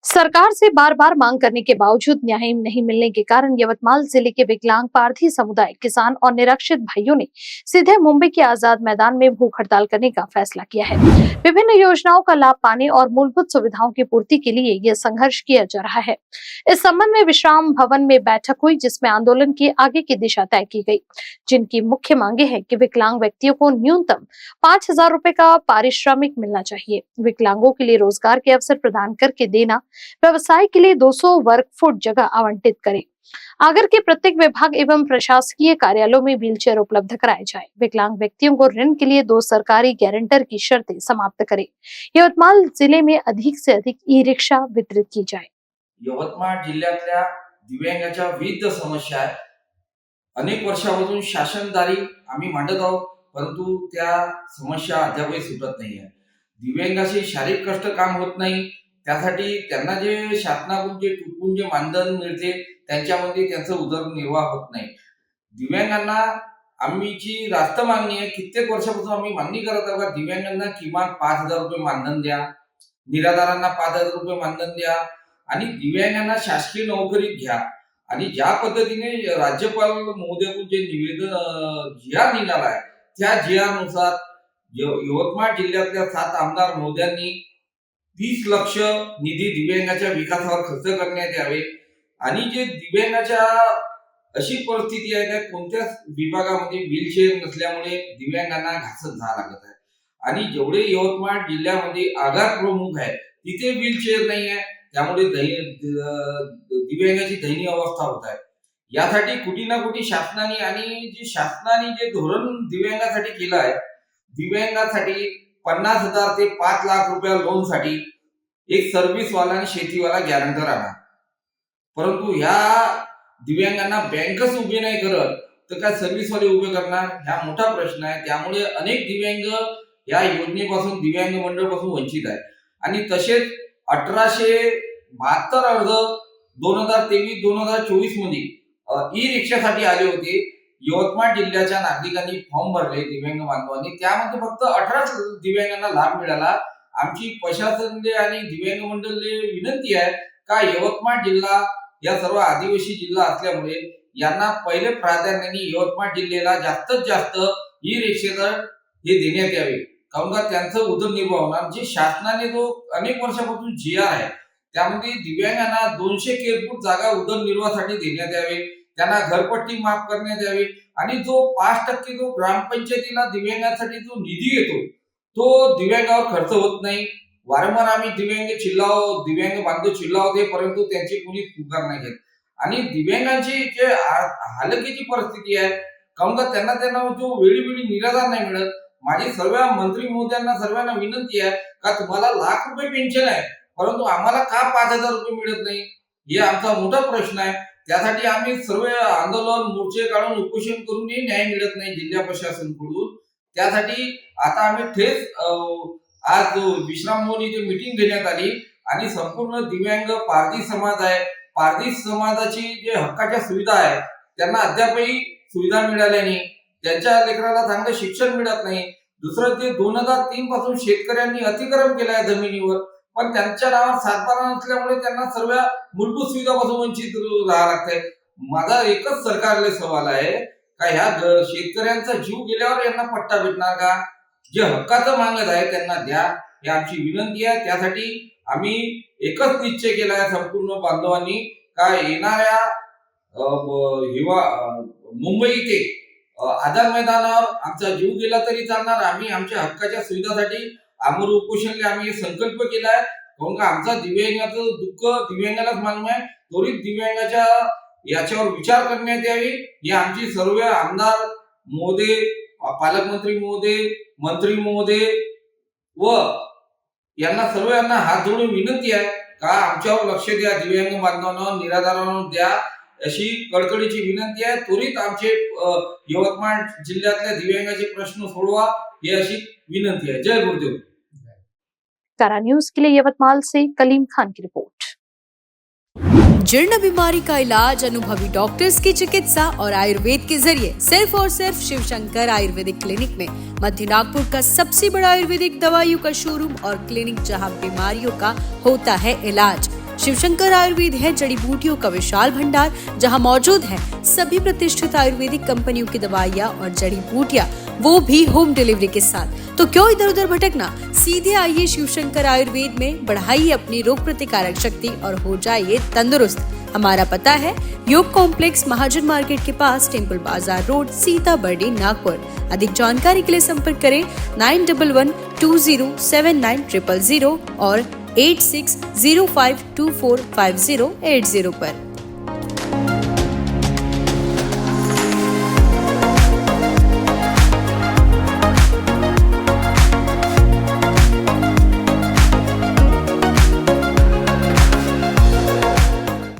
सरकार से बार बार मांग करने के बावजूद न्याय नहीं मिलने के कारण यवतमाल जिले के विकलांग पारधी समुदाय, किसान और निरक्षित भाइयों ने सीधे मुंबई के आजाद मैदान में भूख हड़ताल करने का फैसला किया है। विभिन्न योजनाओं का लाभ पाने और मूलभूत सुविधाओं की पूर्ति के लिए यह संघर्ष किया जा रहा है। इस संबंध में विश्राम भवन में बैठक हुई, जिसमें आंदोलन की आगे की दिशा तय की गई। जिनकी मुख्य मांगे हैं कि विकलांग व्यक्तियों को न्यूनतम 5,000 रुपए का पारिश्रमिक मिलना चाहिए, विकलांगों के लिए रोजगार के अवसर प्रदान करके देना, व्यवसाय के लिए 200 वर्ग फुट जगह आवंटित करें, आगर के प्रत्येक विभाग एवं प्रशासकीय कार्यालयों में व्हीलचेयर उपलब्ध कराए जाए, विकलांग व्यक्तियों को ऋण के लिए 2 सरकारी गारंटर की शर्तें समाप्त करें, यवतमाल जिले में अधिक से अधिक ई रिक्शा वितरित की जाए। यवतमाळ जिल्ह्यातल्या दिव्यांगाच्या विविध समस्या आहेत. अनेक वर्षापासून शासनदारी आम्ही मांडत आहोत, परंतु त्या समस्या अद्यापही सुटत नाहीये. दिव्यांगाशी शारीरिक कष्ट काम होत नाही, त्यासाठी त्यांना जे शासनाकडून जे टुकून जे मानधन मिळते त्यांच्यामध्ये त्यांचा उदरनिर्वाह होत नाही. दिव्यांगांना आमची रास्त मागणी आहे, कित्येक वर्षापासून आम्ही मागणी करत आहोत, दिव्यांगांना किमान 5,000 रुपये मानधन द्या, निराधारांना 5,000 रुपये मानधन द्या आणि दिव्यांगांना शासकीय नोकरीत घ्या. आणि ज्या पद्धतीने राज्यपाल महोदयाकडून जे निवेदन जिहा निघालाय, त्या जिहानुसार यवतमाळ जिल्ह्यातल्या 7 आमदार महोदयांनी 30 लक्ष निधी दिव्यांगाच्या विकासावर खर्च करण्यात यावे. आणि जे दिव्यांगाच्या अशी परिस्थिती आहे, त्या कोणत्याच विभागामध्ये व्हीलचेअर नसल्यामुळे दिव्यांगांना घासत जावं लागत आहे. आणि जेवढे यवतमाळ जिल्ह्यामध्ये आगार प्रमुख आहे तिथे व्हीलचेअर नाही आहे, त्यामुळे दिव्यांगाची दयनीय अवस्था होत आहे. यासाठी कुठे ना कुठे शासनाने जे धोरण दिव्यांगासाठी केलं आहे, दिव्यांगासाठी 50,000 ते 5 लाख रुपया लोन साठी एक सर्व्हिसवाला आणि शेतीवाला गॅरंटर आणा. परंतु ह्या दिव्यांगांना बँकच उभे नाही करत, तर काय सर्व्हिसवाले उभे करणार? हा मोठा प्रश्न आहे. त्यामुळे अनेक दिव्यांग या योजनेपासून, दिव्यांग मंडळापासून वंचित आहे. आणि तसेच 1872 अर्ज 2023-2024 मध्ये ई रिक्षासाठी आले होते. यवतमाळ जिल्ह्याच्या नागरिकांनी फॉर्म भरले, दिव्यांग बांधवांनी, त्यामध्ये फक्त 18 दिव्यांगांना लाभ मिळाला. आमची प्रशासन आणि दिव्यांग मंडळाला विनंती आहे का यवतमाळ जिल्हा या सर्व आदिवासी जिल्हा असल्यामुळे यांना पहिले प्राधान्याने यवतमाळ जिल्ह्याला जास्तीत जास्त ई रिक्षेचा हे देण्यात यावे, कारण का त्यांचं उदरनिर्वाह होणार. जे शासनाने जो अनेक वर्षापासून जिहा आहे, त्यामध्ये दिव्यांगांना 200 केरफूट जागा उदरनिर्वाहासाठी देण्यात यावे, त्यांना घरपट्टी माफ करण्यात यावी. आणि जो 5% जो ग्रामपंचायतीला दिव्यांगांसाठी जो निधी येतो तो दिव्यांगावर खर्च होत नाही. वारंवार आम्ही दिव्यांग बांधव चिल्लावते, परंतु त्यांची कोणी पुकार नाही घेत. आणि दिव्यांगांची जे हालकीची परिस्थिती आहे, कारण का त्यांना जो वेळोवेळी निराधार नाही मिळत. माझी सर्व मंत्री महोदयांना सर्वांना विनंती आहे का तुम्हाला लाख रुपये पेन्शन आहे, परंतु आम्हाला का 5,000 रुपये मिळत नाही, हे आमचा मोठा प्रश्न आहे. त्यासाठी आम्ही सर्व आंदोलन मोर्चे काढून उपोषण करूनही न्याय मिळत नाही जिल्हा प्रशासनाकडून. त्यासाठी आता आम्ही थेट आज विश्राम भवन इथे मीटिंग घेण्यात आली आणि संपूर्ण दिव्यांग पारधी समाज आहे, पारधी समाजाची जे हक्काच्या सुविधा आहे त्यांना अद्यापही सुविधा मिळाल्या नाही. त्यांच्या लेकराला चांगलं शिक्षण मिळत नाही. दुसरं, ते 2003 पासून शेतकऱ्यांनी अतिक्रमण केलं आहे जमिनीवर, पण त्यांच्या नावावर सातबारा नसल्यामुळे त्यांना सर्व मूलभूत सुविधापासून वंचित राहावं लागतंय. माझा एकच सरकारला सवाल आहे का ह्या शेतकऱ्यांचा जीव गेल्यावर यांना पट्टा भेटणार का? जे हक्काचं मागत आहे त्यांना द्या, ही आमची विनंती आहे. त्यासाठी आम्ही एकच निश्चय केला आहे संपूर्ण बांधवांनी का येणाऱ्या मुंबई इथे आझाद मैदानावर आमचा जीव गेला तरी चालणार, आम्ही आमच्या हक्काच्या सुविधासाठी आमर उपोषणला आम्ही संकल्प केलाय. कारण का आमचा दिव्यांगाचं दुःख दिव्यांगालाच मालूम आहे. त्वरित दिव्यांगाच्या याच्यावर विचार करण्यात यावी, ही आमची सर्व आमदार महोदय, पालकमंत्री महोदय, मंत्री महोदय व यांना हात जोडून विनंती आहे का आमच्यावर लक्ष द्या, दिव्यांग बांधवांना, निराधारांना द्या, अशी कळकळीची विनंती आहे. त्वरित आमचे यवतमाळ जिल्ह्यातल्या दिव्यांगाचे प्रश्न सोडवा, ही अशी विनंती आहे. जय गुरुदेव. कारा न्यूज के लिए यवतमाल से कलीम खान की रिपोर्ट। जीर्ण बीमारी का इलाज अनुभवी डॉक्टर्स की चिकित्सा और आयुर्वेद के जरिए सिर्फ और सिर्फ शिव शंकर आयुर्वेदिक क्लिनिक में, मध्य नागपुर का सबसे बड़ा आयुर्वेदिक दवाइयों का शोरूम और क्लिनिक, जहां बीमारियों का होता है इलाज। शिवशंकर आयुर्वेद है जड़ी बूटियों का विशाल भंडार, जहां मौजूद है सभी प्रतिष्ठित आयुर्वेदिक कंपनियों की दवाइयां और जड़ी बूटियां, वो भी होम डिलीवरी के साथ। तो क्यों इधर उधर भटकना, सीधे आइए शिवशंकर आयुर्वेद में, बढ़ाइए अपनी रोग प्रतिकारक शक्ति और हो जाइए तंदुरुस्त। हमारा पता है योग कॉम्प्लेक्स, महाजन मार्केट के पास, टेम्पल बाजार रोड, सीताबर्डी, नागपुर। अधिक जानकारी के लिए संपर्क करें 9112079000 और 8605245080 पर।